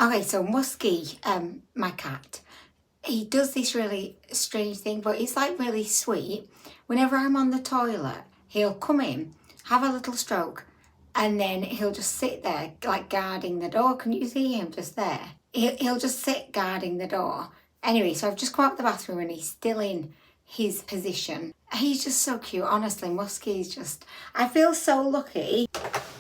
Okay, so Muskie, my cat, he does this really strange thing, but it's like really sweet. Whenever I'm on the toilet, he'll come in, have a little stroke, and then he'll just sit there like guarding the door. Can you see him just there? He'll just sit guarding the door. Anyway, so I've just come out the bathroom and he's still in his position. He's just so cute. Honestly, Muskie's just, I feel so lucky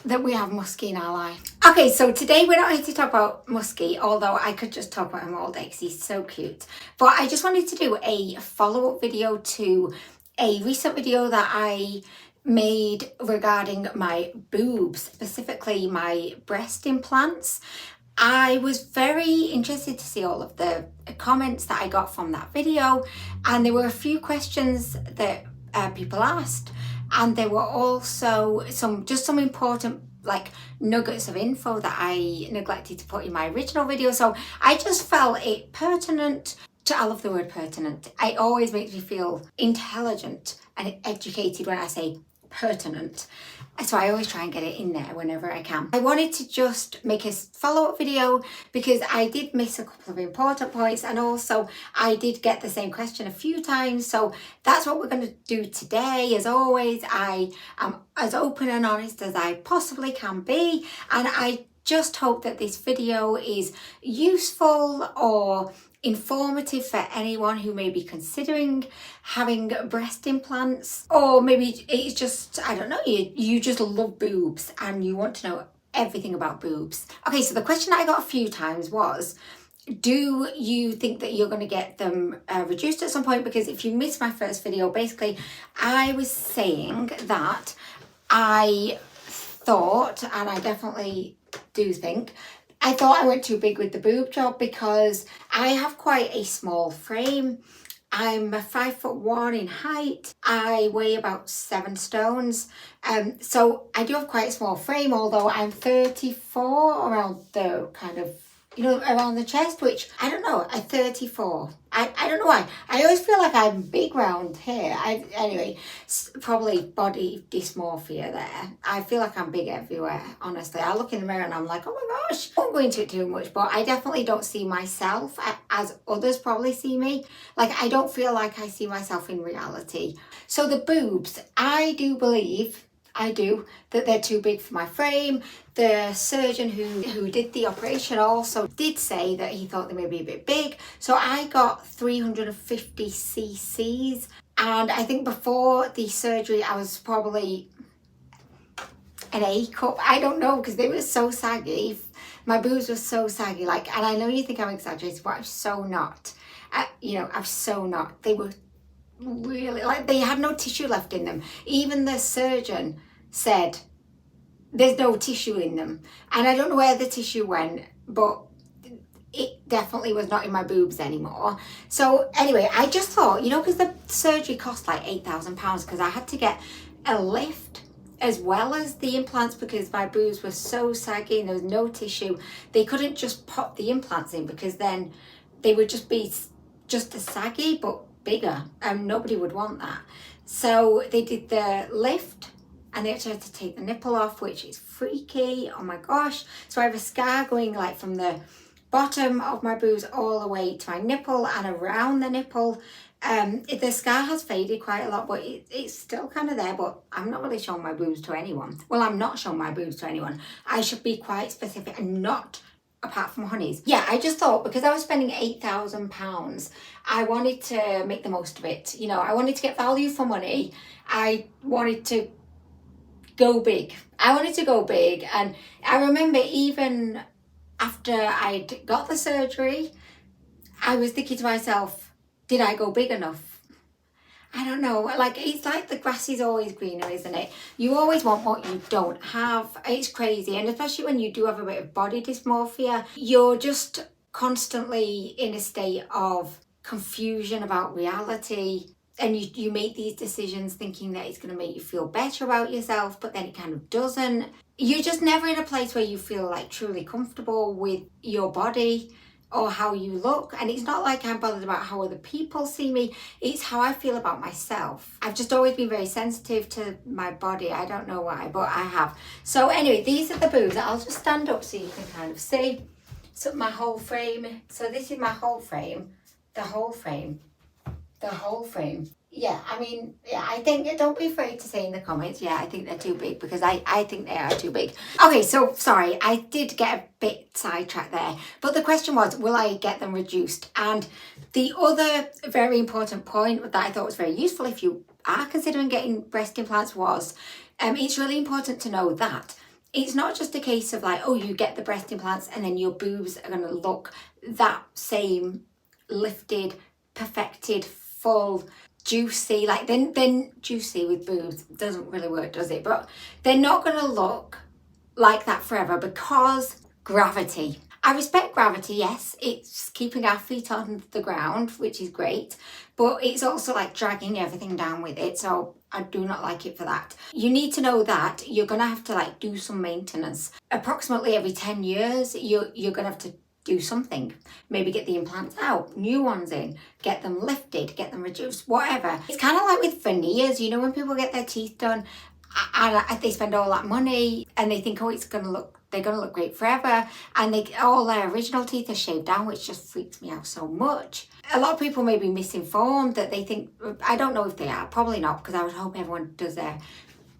that we have Muskie in our life. Okay, so today we're not here to talk about Muskie, although I could just talk about him all day because he's so cute. But I just wanted to do a follow-up video to a recent video that I made regarding my boobs, specifically my breast implants. I was very interested to see all of the comments that I got from that video, and there were a few questions that people asked, and there were also some important like nuggets of info that I neglected to put in my original video. So I just felt it pertinent to, I love the word pertinent. It always makes me feel intelligent and educated when I say pertinent. So I always try and get it in there whenever I can. I wanted to just make a follow-up video because I did miss a couple of important points, and also I did get the same question a few times. So that's what we're going to do today. As always, I am as open and honest as I possibly can be, and I just hope that this video is useful or informative for anyone who may be considering having breast implants, or maybe it's just, I don't know, you just love boobs and you want to know everything about boobs. Okay, so the question I got a few times was, do you think that you're going to get them reduced at some point? Because if you missed my first video, basically I was saying that I thought, and I definitely do think, I thought I went too big with the boob job because I have quite a small frame. I'm 5'1" in height. I weigh about 7 stones. So I do have quite a small frame, although I'm 34, around the kind of, around the chest, which I don't know, at 34. I don't know why. I always feel like I'm big round here. Anyway, probably body dysmorphia there. I feel like I'm big everywhere, honestly. I look in the mirror and I'm like, oh my gosh. I won't go into it too much, but I definitely don't see myself as others probably see me. Like, I don't feel like I see myself in reality. So the boobs, I do believe, that they're too big for my frame. The surgeon who did the operation also did say that he thought they may be a bit big. So I got 350 cc's, and I think before the surgery I was probably an A cup. I don't know, because they were so saggy. My boobs were so saggy, like, and I know you think I'm exaggerating, but I'm so not. I'm so not. They were really, like, they had no tissue left in them. Even the surgeon said there's no tissue in them, and I don't know where the tissue went, but it definitely was not in my boobs anymore. So anyway, I just thought, because the surgery cost like £8,000, because I had to get a lift as well as the implants because my boobs were so saggy and there was no tissue. They couldn't just pop the implants in because then they would just be just as saggy but bigger, and nobody would want that. So they did the lift, and they actually had to take the nipple off, which is freaky. Oh my gosh. So I have a scar going like from the bottom of my boobs all the way to my nipple and around the nipple. The scar has faded quite a lot, but it's still kind of there, but I'm not really showing my boobs to anyone. Well, I'm not showing my boobs to anyone. I should be quite specific, and not apart from Honey's. Yeah, I just thought because I was spending £8,000, I wanted to make the most of it. I wanted to get value for money. I wanted to go big. And I remember even after I'd got the surgery, I was thinking to myself, did I go big enough? I don't know, like, it's like the grass is always greener, isn't it? You always want what you don't have. It's crazy, and especially when you do have a bit of body dysmorphia, you're just constantly in a state of confusion about reality, and you make these decisions thinking that it's going to make you feel better about yourself, but then it kind of doesn't. You're just never in a place where you feel like truly comfortable with your body or how you look. And it's not like I'm bothered about how other people see me, it's how I feel about myself. I've just always been very sensitive to my body. I don't know why, but I have. So anyway, these are the boobs. I'll just stand up so you can kind of see. So my whole frame. So this is my whole frame. The whole frame. The whole frame. Yeah, I mean, yeah, I think, don't be afraid to say in the comments, yeah, I think they're too big, because I think they are too big. Okay, so sorry, I did get a bit sidetracked there, but the question was, will I get them reduced? And the other very important point that I thought was very useful if you are considering getting breast implants was, it's really important to know that it's not just a case of like, oh, you get the breast implants and then your boobs are going to look that same lifted, perfected, full, juicy, like then juicy with boobs doesn't really work, does it? But they're not going to look like that forever because gravity. I respect gravity, yes, it's keeping our feet on the ground, which is great, but it's also like dragging everything down with it, so I do not like it for that. You need to know that you're going to have to like do some maintenance. Approximately every 10 years, you're going to have to do something. Maybe get the implants out, new ones in, get them lifted, get them reduced, whatever. It's kind of like with veneers, you know, when people get their teeth done and they spend all that money and they think, oh, they're going to look great forever, and all their original teeth are shaved down, which just freaks me out so much. A lot of people may be misinformed, that they think, I don't know if they are, probably not, because I would hope everyone does their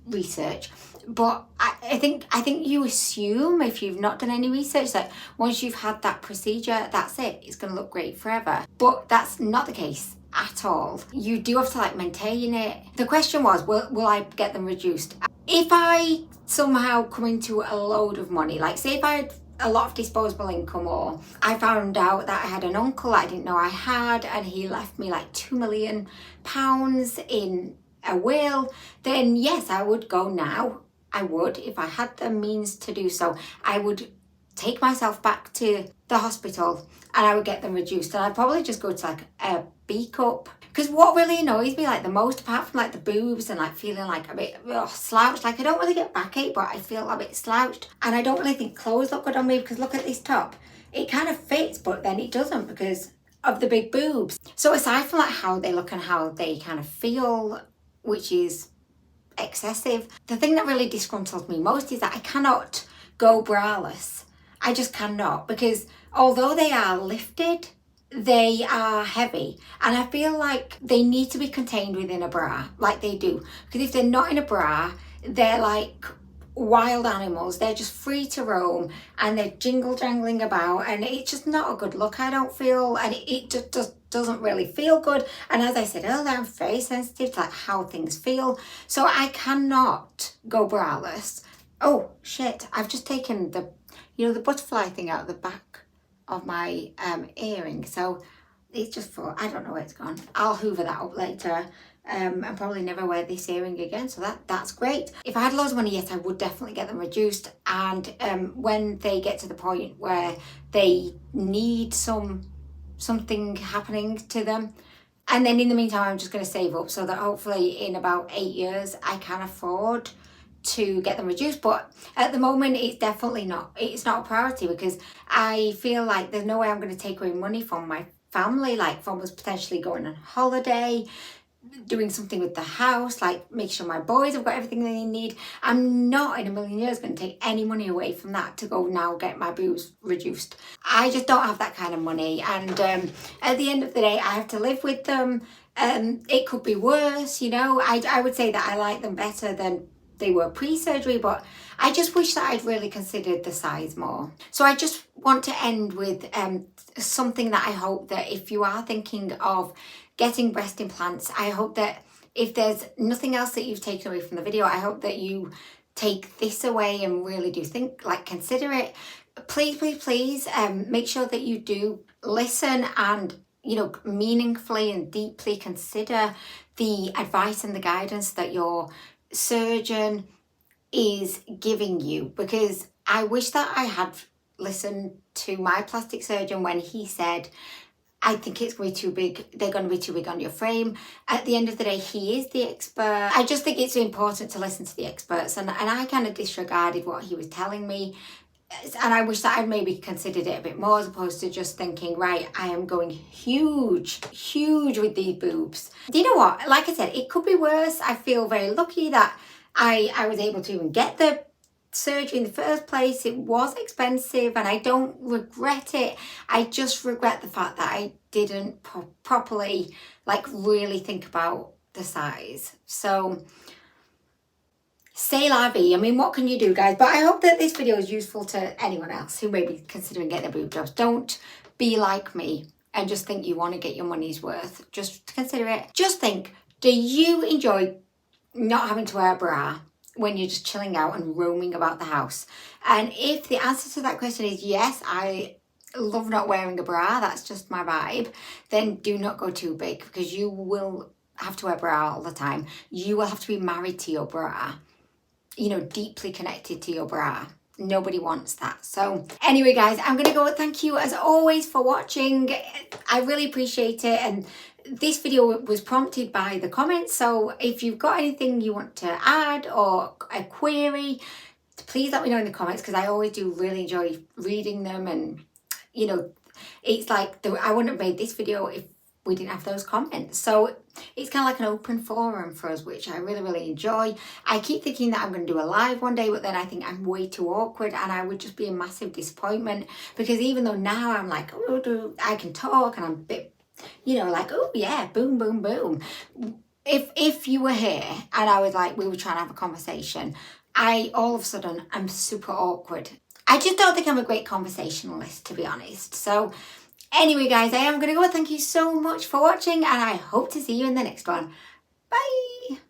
research. But I think you assume, if you've not done any research, that once you've had that procedure, that's it, it's going to look great forever. But that's not the case at all. You do have to like maintain it. The question was, will I get them reduced? If I somehow come into a load of money, like say if I had a lot of disposable income, or I found out that I had an uncle that I didn't know I had and he left me like £2 million in a will, then yes, I would go now. I would, if I had the means to do so. I would take myself back to the hospital and I would get them reduced, and I'd probably just go to like a B cup. Because what really annoys me like the most, apart from like the boobs and like feeling like a bit slouched, like I don't really get backache, but I feel a bit slouched, and I don't really think clothes look good on me, because look at this top, it kind of fits, but then it doesn't because of the big boobs. So aside from like how they look and how they kind of feel, which is excessive, the thing that really disgruntles me most is that I cannot go braless. I just cannot, because although they are lifted, they are heavy, and I feel like they need to be contained within a bra, like they do, because if they're not in a bra, they're like wild animals. They're just free to roam and they're jingle jangling about, and it's just not a good look, I don't feel, and it just doesn't really feel good. And as I said earlier, I'm very sensitive to like how things feel, so I cannot go braless. Oh shit, I've just taken the butterfly thing out of the back of my earring, so it's just for, I don't know where it's gone. I'll hoover that up later, and probably never wear this earring again, so that's great. If I had loads of money, yes, I would definitely get them reduced, and when they get to the point where they need something happening to them, and then in the meantime I'm just going to save up so that hopefully in about 8 years I can afford to get them reduced. But at the moment it's definitely not, it's not a priority, because I feel like there's no way I'm going to take away money from my family, like from us potentially going on holiday, doing something with the house, like make sure my boys have got everything they need. I'm not in a million years going to take any money away from that to go now get my boobs reduced. I just don't have that kind of money, and at the end of the day I have to live with them. It could be worse, you know. I would say that I like them better than they were pre-surgery, but I just wish that I'd really considered the size more. So I just want to end with something that I hope that if you are thinking of getting breast implants, I hope that if there's nothing else that you've taken away from the video, I hope that you take this away and really do think, like, consider it. Please, please, please make sure that you do listen and, you know, meaningfully and deeply consider the advice and the guidance that your surgeon is giving you, because I wish that I had listened to my plastic surgeon when he said, I think it's way too big, they're going to be too big on your frame. At the end of the day, he is the expert. I just think it's important to listen to the experts, and I kind of disregarded what he was telling me, and I wish that I'd maybe considered it a bit more, as opposed to just thinking, right, I am going huge with these boobs. Do you know what? Like I said, it could be worse. I feel very lucky that I was able to even get the surgery in the first place. It was expensive and I don't regret it. I just regret the fact that I didn't properly like really think about the size. So c'est la vie. I mean, what can you do, guys? But I hope that this video is useful to anyone else who may be considering getting a boob job. Don't be like me and just think you want to get your money's worth. Just consider it. Just think, do you enjoy not having to wear a bra when you're just chilling out and roaming about the house? And if the answer to that question is yes, I love not wearing a bra, that's just my vibe, then do not go too big, because you will have to wear a bra all the time. You will have to be married to your bra, you know, deeply connected to your bra. Nobody wants that. So anyway, guys, I'm gonna go. Thank you as always for watching. I really appreciate it. And this video was prompted by the comments, so if you've got anything you want to add or a query, please let me know in the comments, because I always do really enjoy reading them. And you know, it's like I wouldn't have made this video if we didn't have those comments. So it's kind of like an open forum for us, which I really enjoy. I keep thinking that I'm going to do a live one day, but then I think I'm way too awkward and I would just be a massive disappointment, because even though now I'm like, oh, I can talk and I'm a bit, you know, like, oh yeah, boom, boom, boom. If you were here and I was like, we were trying to have a conversation, I all of a sudden I'm super awkward. I just don't think I'm a great conversationalist, to be honest. So anyway, guys, I am going to go. Thank you so much for watching, and I hope to see you in the next one. Bye.